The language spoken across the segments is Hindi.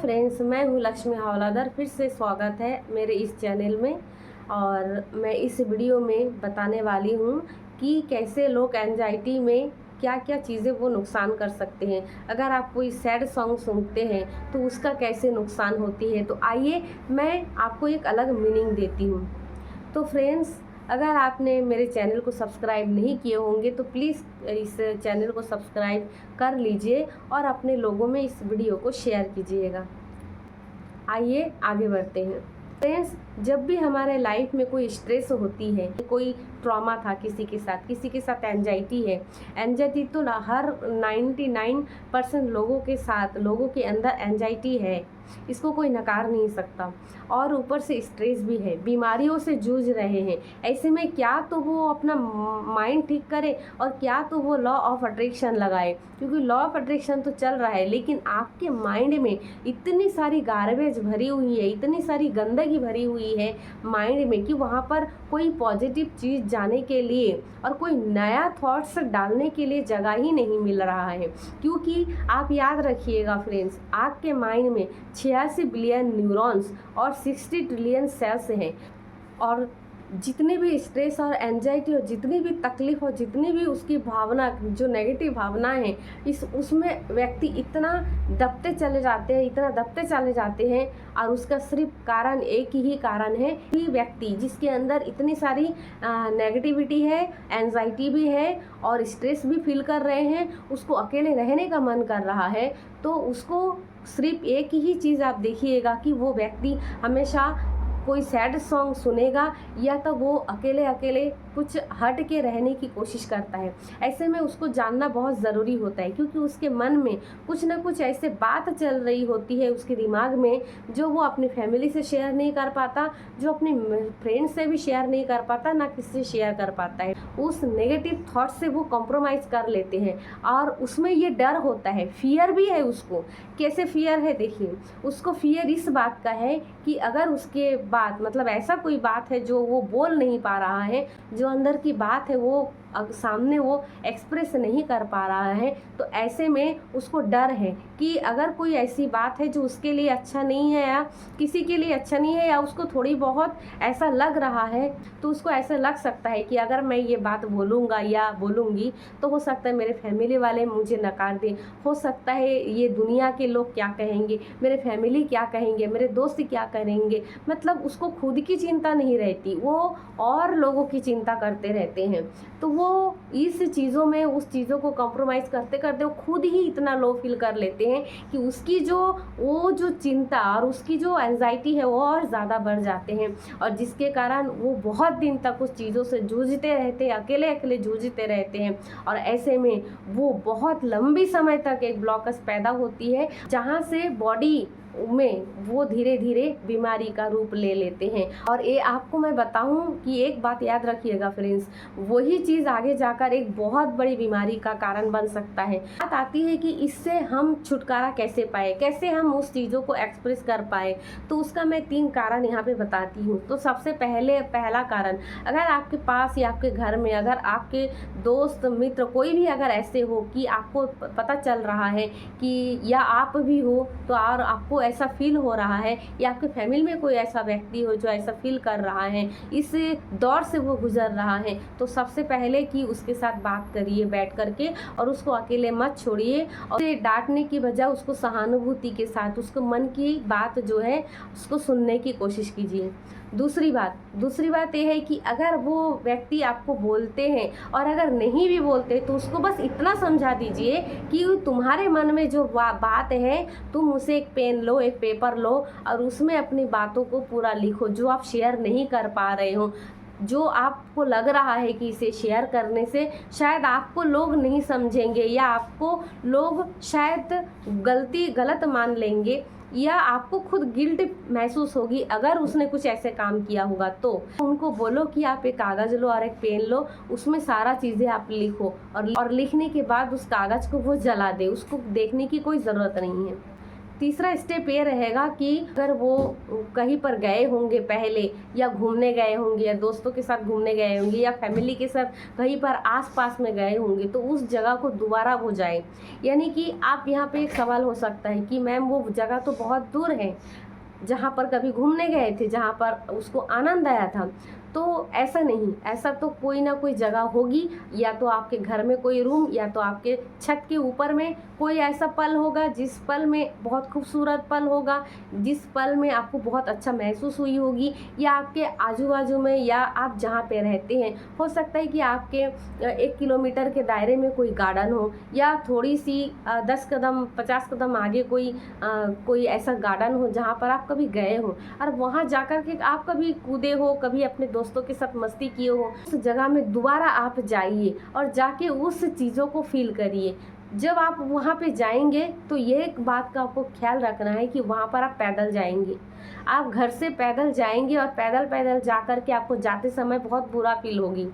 फ्रेंड्स, मैं हूँ लक्ष्मी हवलादार। फिर से स्वागत है मेरे इस चैनल में। और मैं इस वीडियो में बताने वाली हूँ कि कैसे लोग एंजाइटी में क्या क्या चीज़ें वो नुकसान कर सकते हैं। अगर आप कोई सैड सॉन्ग सुनते हैं तो उसका कैसे नुकसान होती है, तो आइए मैं आपको एक अलग मीनिंग देती हूँ। तो फ्रेंड्स, अगर आपने मेरे चैनल को सब्सक्राइब नहीं किए होंगे तो प्लीज़ इस चैनल को सब्सक्राइब कर लीजिए और अपने लोगों में इस वीडियो को शेयर कीजिएगा। आइए आगे बढ़ते हैं। फ्रेंड्स, जब भी हमारे लाइफ में कोई स्ट्रेस होती है, कोई ट्रॉमा था किसी के साथ एंजाइटी है। एंजाइटी तो हर 99% लोगों के अंदर एंजाइटी है, इसको कोई नकार नहीं सकता। और ऊपर से स्ट्रेस भी है, बीमारियों से जूझ रहे हैं। ऐसे में क्या तो वो अपना माइंड ठीक करे और क्या तो वो लॉ ऑफ अट्रैक्शन लगाए, क्योंकि लॉ ऑफ अट्रैक्शन तो चल रहा है, लेकिन आपके माइंड में इतनी सारी गार्बेज भरी हुई है, इतनी सारी गंदगी भरी हुई है माइंड में कि वहाँ पर कोई पॉजिटिव चीज़ जाने के लिए और कोई नया थॉट्स डालने के लिए जगह ही नहीं मिल रहा है। क्योंकि आप याद रखिएगा फ्रेंड्स, आपके माइंड में 86 बिलियन न्यूरॉन्स और 60 ट्रिलियन सेल्स हैं। और जितने भी स्ट्रेस और एंजाइटी और जितनी भी तकलीफ और जितनी भी उसकी भावना, जो नेगेटिव भावना है, उसमें व्यक्ति इतना दबते चले जाते हैं। और उसका सिर्फ कारण एक ही कारण है कि व्यक्ति जिसके अंदर इतनी सारी नेगेटिविटी है, एंजाइटी भी है और स्ट्रेस भी फील कर रहे हैं, उसको अकेले रहने का मन कर रहा है। तो उसको सिर्फ एक ही चीज़ आप देखिएगा कि वो व्यक्ति हमेशा कोई सैड सॉन्ग सुनेगा या तो वो अकेले कुछ हट के रहने की कोशिश करता है। ऐसे में उसको जानना बहुत ज़रूरी होता है, क्योंकि उसके मन में कुछ ना कुछ ऐसे बात चल रही होती है उसके दिमाग में, जो वो अपनी फैमिली से शेयर नहीं कर पाता, जो अपने फ्रेंड से भी शेयर नहीं कर पाता, ना किसी से शेयर कर पाता है। उस नेगेटिव थॉट से वो कॉम्प्रोमाइज़ कर लेते हैं और उसमें ये डर होता है, फियर भी है उसको। कैसे फियर है देखिए, उसको फियर इस बात का है कि अगर उसके बात, मतलब ऐसा कोई बात है जो वो बोल नहीं पा रहा है, जो अंदर की बात है वो सामने वो एक्सप्रेस नहीं कर पा रहा है, तो ऐसे में उसको डर है कि अगर कोई ऐसी बात है जो उसके लिए अच्छा नहीं है या किसी के लिए अच्छा नहीं है, या उसको थोड़ी बहुत ऐसा लग रहा है, तो उसको ऐसा लग सकता है कि अगर मैं ये बात बोलूँगा या बोलूँगी तो हो सकता है मेरे फैमिली वाले मुझे नकार दें, हो सकता है ये दुनिया के लोग क्या कहेंगे, मेरे फैमिली क्या कहेंगे, मेरे दोस्त क्या करेंगे। मतलब उसको खुद की चिंता नहीं रहती, वो और लोगों की चिंता करते रहते हैं। तो वो इस चीज़ों में, उस चीज़ों को कॉम्प्रोमाइज़ करते करते वो खुद ही इतना लो फील कर लेते हैं कि उसकी वो जो चिंता और उसकी जो एंजाइटी है वो और ज़्यादा बढ़ जाते हैं, और जिसके कारण वो बहुत दिन तक उस चीज़ों से जूझते रहते हैं, अकेले जूझते रहते हैं। और ऐसे में वो बहुत लंबी समय तक एक ब्लॉकेज पैदा होती है, जहाँ से बॉडी में वो धीरे धीरे बीमारी का रूप ले लेते हैं। और ये आपको मैं बताऊं कि एक बात याद रखिएगा फ्रेंड्स, वही चीज़ आगे जाकर एक बहुत बड़ी बीमारी का कारण बन सकता है। बात आती है कि इससे हम छुटकारा कैसे पाए, कैसे हम उस चीज़ों को एक्सप्रेस कर पाए। तो उसका मैं 3 कारण यहाँ पे बताती हूँ। तो सबसे पहला कारण, अगर आपके पास या आपके घर में अगर आपके दोस्त मित्र कोई भी अगर ऐसे हो कि आपको पता चल रहा है कि, या आप भी हो तो, और आपको ऐसा फील हो रहा है, या आपके फैमिली में कोई ऐसा व्यक्ति हो जो ऐसा फील कर रहा है, इस दौर से वो गुजर रहा है, तो सबसे पहले कि उसके साथ बात करिए बैठ करके, और उसको अकेले मत छोड़िए। और डांटने की बजाय उसको सहानुभूति के साथ उसको मन की बात जो है उसको सुनने की कोशिश कीजिए। दूसरी बात यह है कि अगर वो व्यक्ति आपको बोलते हैं और अगर नहीं भी बोलते तो उसको बस इतना समझा दीजिए कि तुम्हारे मन में जो बात है, तुम उसे एक पेन लो, एक पेपर लो और उसमें अपनी बातों को पूरा लिखो, जो आप शेयर नहीं कर पा रहे हो, जो आपको लग रहा है कि इसे शेयर करने से शायद आपको लोग नहीं समझेंगे, या आपको लोग शायद गलत मान लेंगे, या आपको खुद गिल्ट महसूस होगी अगर उसने कुछ ऐसे काम किया होगा। तो उनको बोलो कि आप एक कागज़ लो और एक पेन लो, उसमें सारा चीज़ें आप लिखो, और लिखने के बाद उस कागज़ को वो जला दे, उसको देखने की कोई ज़रूरत नहीं है। तीसरा स्टेप ये रहेगा कि अगर वो कहीं पर गए होंगे पहले, या घूमने गए होंगे, या दोस्तों के साथ घूमने गए होंगे, या फैमिली के साथ कहीं पर आसपास में गए होंगे, तो उस जगह को दोबारा वो जाए। यानी कि आप यहाँ पे एक सवाल हो सकता है कि मैम वो जगह तो बहुत दूर है जहाँ पर कभी घूमने गए थे, जहाँ पर उसको आनंद आया था। तो ऐसा नहीं, ऐसा तो कोई ना कोई जगह होगी, या तो आपके घर में कोई रूम, या तो आपके छत के ऊपर में कोई ऐसा पल होगा जिस पल में बहुत खूबसूरत पल होगा, जिस पल में आपको बहुत अच्छा महसूस हुई होगी, या आपके आजू बाजू में, या आप जहाँ पे रहते हैं, हो सकता है कि आपके 1 किलोमीटर के दायरे में कोई गार्डन हो, या थोड़ी सी 10 कदम 50 कदम आगे कोई ऐसा गार्डन हो जहाँ पर आप कभी गए हो, और वहाँ जाकर के आप कभी कूदे हो, कभी अपने दोस्तों के साथ मस्ती किए हो। उस जगह में दोबारा आप जाइए और जाके उस चीज़ों को फील करिए। जब आप वहाँ पे जाएंगे तो ये एक बात का आपको ख्याल रखना है कि वहाँ पर आप पैदल जाएंगे। आप घर से पैदल जाएंगे और पैदल पैदल जा कर के आपको जाते समय बहुत बुरा फील होगी,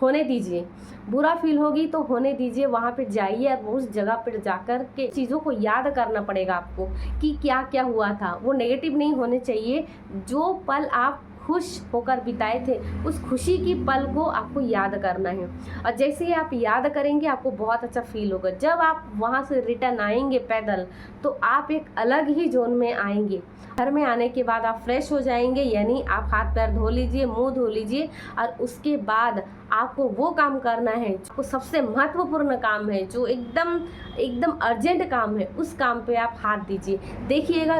होने दीजिए। बुरा फील होगी तो होने दीजिए, वहाँ पे जाइए और उस जगह पर जाकर के चीज़ों को याद करना पड़ेगा आपको कि क्या क्या हुआ था। वो नेगेटिव नहीं होने चाहिए। जो पल आप खुश होकर बिताए थे, उस खुशी की पल को आपको याद करना है, और जैसे ही आप याद करेंगे आपको बहुत अच्छा फील होगा। जब आप वहाँ से रिटर्न आएंगे पैदल, तो आप एक अलग ही जोन में आएंगे। घर में आने के बाद आप फ्रेश हो जाएंगे, यानी आप हाथ पैर धो लीजिए, मुंह धो लीजिए, और उसके बाद आपको वो काम करना है जो सबसे महत्वपूर्ण काम है, जो एकदम एकदम अर्जेंट काम है। उस काम पे आप हाथ दीजिए। देखिएगा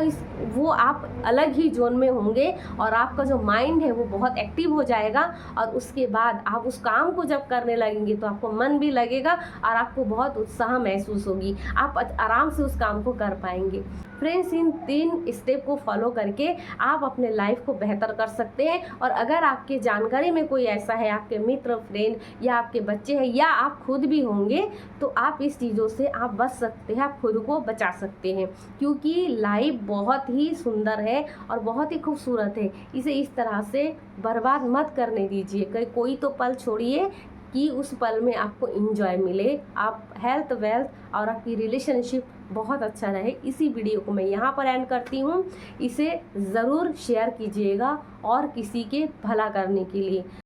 वो आप अलग ही जोन में होंगे, और आपका जो माइंड है वो बहुत एक्टिव हो जाएगा, और उसके बाद आप उस काम को जब करने लगेंगे तो आपको मन भी लगेगा और आपको बहुत उत्साह महसूस होगी। आप आराम से उस काम को कर पाएंगे। फ्रेंड्स, इन 3 स्टेप को फॉलो करके आप अपने लाइफ को बेहतर कर सकते हैं। और अगर आपके जानकारी में कोई ऐसा है, आपके मित्र, फ्रेंड, या आपके बच्चे हैं, या आप खुद भी होंगे, तो आप इस चीज़ों से आप बच सकते हैं, आप खुद को बचा सकते हैं। क्योंकि लाइफ बहुत ही सुंदर है और बहुत ही खूबसूरत है। इसे इस तरह से बर्बाद मत करने दीजिए। कोई तो पल छोड़िए कि उस पल में आपको इंजॉय मिले, आप हेल्थ, वेल्थ और आपकी रिलेशनशिप बहुत अच्छा रहे। इसी वीडियो को मैं यहाँ पर एंड करती हूँ। इसे ज़रूर शेयर कीजिएगा और किसी के भला करने के लिए।